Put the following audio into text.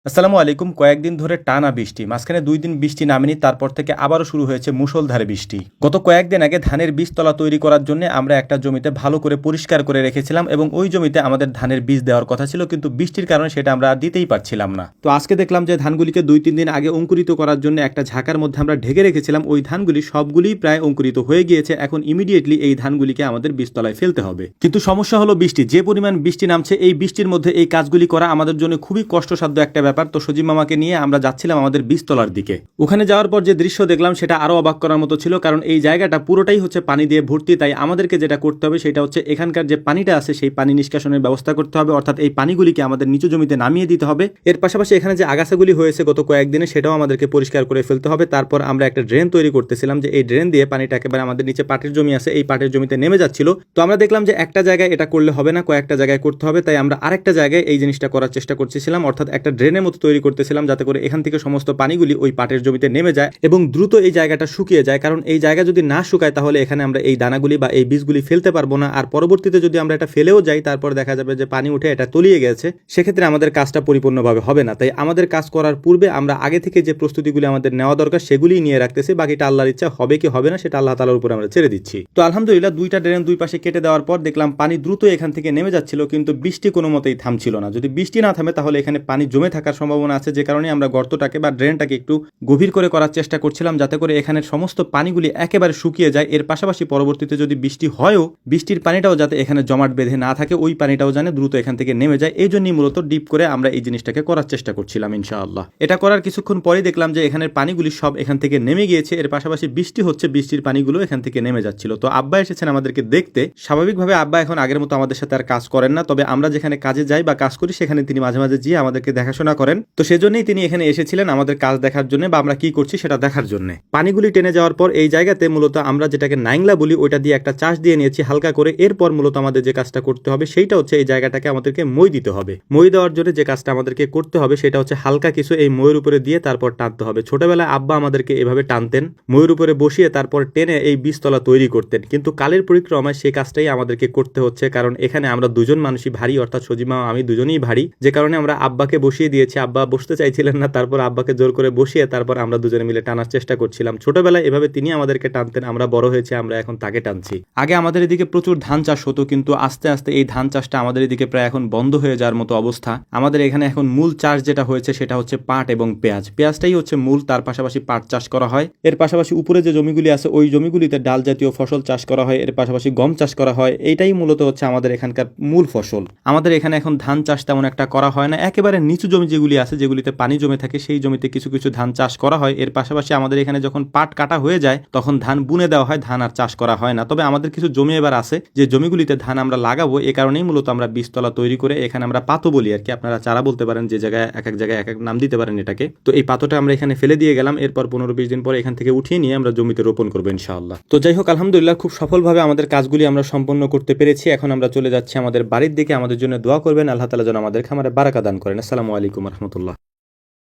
আসসালামু আলাইকুম। কয়েকদিন ধরে টানা বৃষ্টি, মাঝখানে 2 দিন বৃষ্টি নামেনি, তারপর থেকে আবারও শুরু হয়েছে মুষলধারে বৃষ্টি। গত কয়েকদিন আগে ধানের বীজতলা তৈরি করার জন্য আমরা একটা জমিতে ভালো করে পরিষ্কার করে রেখেছিলাম এবং ওই জমিতে আমাদের ধানের বীজ দেওয়ার কথা ছিল, কিন্তু বৃষ্টির কারণে সেটা আমরা দিতেই পারছিলাম না। তো আজকে দেখলাম যে ধানগুলিকে 2-3 দিন আগে অঙ্কুরিত করার জন্য একটা ঝাঁকার মধ্যে আমরা ঢেকে রেখেছিলাম, ওই ধানগুলি সবগুলিই প্রায় অঙ্কুরিত হয়ে গিয়েছে। এখন ইমিডিয়েটলি এই ধানগুলিকে আমাদের বীজতলায় ফেলতে হবে, কিন্তু সমস্যা হলো বৃষ্টি। যে পরিমাণ বৃষ্টি নামছে, এই বৃষ্টির মধ্যে এই কাজগুলি করা আমাদের জন্য খুবই কষ্টসাধ্য একটা ব্যাপার। তো সজীব মামাকে নিয়ে আমরা যাচ্ছিলাম আমাদের বীজতলার দিকে। ওখানে যাওয়ার পর যে দৃশ্য দেখলাম সেটা আরো অবাক করার মতো ছিল, কারণ এই জায়গাটা পুরোটাই হচ্ছে পানি দিয়ে ভর্তি। তাই আমাদেরকে যেটা করতে হবে সেটা হচ্ছে এখানকার যে পানিটা আছে সেই পানি নিষ্কাশনের ব্যবস্থা করতে হবে, অর্থাৎ এই পানিগুলিকে আমাদের নিচু জমিতে নামিয়ে দিতে হবে। এর পাশাপাশি এখানে যে আগাছাগুলি হয়েছে গত কয়েকদিনে সেটাও আমাদেরকে পরিষ্কার করে ফেলতে হবে। তারপর আমরা একটা ড্রেন তৈরি করতেছিলাম, যে এই ড্রেন দিয়ে পানিটা একেবারে আমাদের নিচে পাটের জমি আছে এই পাটের জমিতে নেমে যাচ্ছিল। তো আমরা দেখলাম যে একটা জায়গায় এটা করলে হবে না, কয়েকটা জায়গায় করতে হবে। তাই আমরা আরেকটা জায়গায় এই জিনিসটা করার চেষ্টা করতেছিলাম, অর্থাৎ একটা ড্রেনের মতো তৈরি করতেছিলাম, যাতে করে এখান থেকে সমস্ত পানিগুলি ওই পাটের জমিতে নেমে যায় এবং দ্রুত এই জায়গাটা শুকিয়ে যায়। কারণ এই জায়গা যদি না শুকায় তাহলে এখানে আমরা এই দানাগুলি বা এই বীজগুলি ফেলতে পারবো না। আর পরবর্তীতে যদি আমরা এটা ফেলেও যাই, তারপর দেখা যাবে যে পানি উঠে এটা তলিয়ে গেছে, সেক্ষেত্রে আমাদের কাজটা পরিপূর্ণভাবে হবে না। তাই আমাদের কাজ করার পূর্বে আমরা আগে থেকে যে প্রস্তুতিগুলি আমাদের নেওয়া দরকার সেগুলি নিয়ে রাখতেছি। বাকিটা আল্লাহর ইচ্ছা, হবে কি হবে না সেটা আল্লাহ তাআলার উপর আমরা ছেড়ে দিচ্ছি। তো আলহামদুলিল্লাহ, দুইটা ড্রেন দুই পাশে কেটে দেওয়ার পর দেখলাম পানি দ্রুত এখান থেকে নেমে যাচ্ছিল, কিন্তু বৃষ্টি কোনো মতেই থামছিল না। যদি বৃষ্টি না থামে তাহলে এখানে পানি জমে থাকার সম্ভাবনা আছে, যে কারণে আমরা গর্তটাকে বা ড্রেনটাকে একটু গভীর করে করার চেষ্টা করছিলাম, যাতে করে এখানের সমস্ত পানিগুলি একেবারে শুকিয়ে যায়। এর পাশাপাশি পরবর্তীতে যদি বৃষ্টি হয়ও, বৃষ্টির পানিটাও যাতে এখানে জমাট বেঁধে না থাকে, ওই পানিটাও যেন দ্রুত এখান থেকে নেমে যায়। এই জন্যই মূলত ডিপ করে আমরা এই জিনিসটাকে করার চেষ্টা করছিলাম ইনশাআল্লাহ। এটা করার কিছুক্ষণ পরেই দেখলাম যে এখানের পানিগুলি সব এখান থেকে নেমে গিয়েছে। এর পাশাপাশি বৃষ্টি হচ্ছে, বৃষ্টির পানিগুলো এখান থেকে নেমে যাচ্ছিল। তো আব্বা এসেছেন আমাদেরকে দেখতে। স্বাভাবিকভাবে আব্বা এখন আগের মতো আমাদের সাথে আর কাজ করেন না, তবে আমরা যেখানে কাজে যাই বা কাজ করি সেখানে তিনি মাঝে মাঝে গিয়ে আমাদেরকে দেখাশোনা করেন। তো সেজন্যই তিনি এখানে এসেছিলেন আমাদের কাজ দেখার জন্য বা আমরা কি করছি সেটা দেখার জন্য। পানিগুলি টেনে যাওয়ার পর এই জায়গাতে মূলত আমরা যেটাকে নাইংলা বলি, ওইটা দিয়ে একটা চাষ দিয়ে নিয়েছি হালকা করে। এরপর মূলত আমাদের যে কাজটা করতে হবে সেইটা হচ্ছে এই জায়গাটাকে আমাদেরকে মই দিতে হবে। মই দেওয়ার জন্য যে কাজটা আমাদেরকে করতে হবে সেটা হচ্ছে হালকা কিছু এই মইয়ের উপরে দিয়ে তারপর টানতে হবে। ছোটবেলায় আব্বা আমাদেরকে এভাবে টানতেন, মইয়ের উপরে বসিয়ে তারপর টেনে এই বীজতলা তৈরি করতেন। কিন্তু কালের পরিক্রমায় সেই কাজটাই আমাদেরকে করতে হচ্ছে, কারণ এখানে আমরা দুজন মানুষই ভারী, অর্থাৎ সজিমা আমি দুজনেই ভারী, যে কারণে আমরা আব্বাকে বসিয়ে দিয়েছি। আব্বা বসতে চাইছিলেন না, তারপর আব্বাকে জোর করে বসিয়ে তারপর আমরা দুজনে মিলে টানার চেষ্টা করছিলাম। ছোটবেলায় এভাবে তিনি আমাদেরকে টানতেন, আমরা বড় হয়েছে আমরা এখন তাকে টানছি। আগে আমাদের এদিকে প্রচুর ধান চাষ হতো, কিন্তু আস্তে আস্তে এই ধান চাষটা আমাদের এদিকে প্রায় এখন বন্ধ হয়ে যাওয়ার মতো অবস্থা। আমাদের এখানে এখন মূল চাষ যেটা হয়েছে সেটা হচ্ছে পাট এবং পেঁয়াজ। পেঁয়াজটাই হচ্ছে মূল, তার পাশাপাশি পাট চাষ করা হয়। এর পাশাপাশি উপরে যে জমিগুলি আছে ওই জমিগুলিতে ডাল জাতীয় ফসল চাষ করা হয়, এর পাশাপাশি গম চাষ করা হয়। এইটাই মূলত হচ্ছে আমাদের এখানকার মূল ফসল। আমাদের এখানে এখন ধান চাষ তেমন একটা করা হয় না। একেবারে নিচু জমি যেগুলি আছে, যেগুলিতে পানি জমে থাকে, সেই জমিতে কিছু কিছু ধান চাষ করা হয়। এর পাশাপাশি আমাদের এখানে যখন পাট কাটা হয়ে যায় তখন ধান বুনে দেওয়া হয়, ধান আর চাষ করা হয় না। তবে আমাদের কিছু জমি এবার আছে যে জমিগুলিতে ধান আমরা লাগাবো, এ কারণেই মূলত আমরা বীজতলা তৈরি করে এখানে আমরা পাতো বলি আর কি, আপনারা চারা বলতে পারেন, যে জায়গায় এক এক জায়গায় এক এক নাম দিতে পারেন এটাকে। তো এই পাতোটা আমরা এখানে ফেলে দিয়ে গেলাম, এরপর 15-20 দিন পরে এখান থেকে উঠিয়ে নিয়ে আমরা জমিতে রোপণ করবো ইনশাআল্লাহ। তো যাই হোক, আলহামদুলিল্লাহ খুব সফলভাবে আমাদের কাজগুলি আমরা সম্পন্ন করতে পেরেছি। এখন আমরা চলে যাচ্ছি আমাদের বাড়ির দিকে। আমাদের জন্য দোয়া করবেন, আল্লাহ তাআলা যেন আমাদের খামারে বারাকা দান করেন। আসসালামু আলাইকুম রহমতুল্লাহ।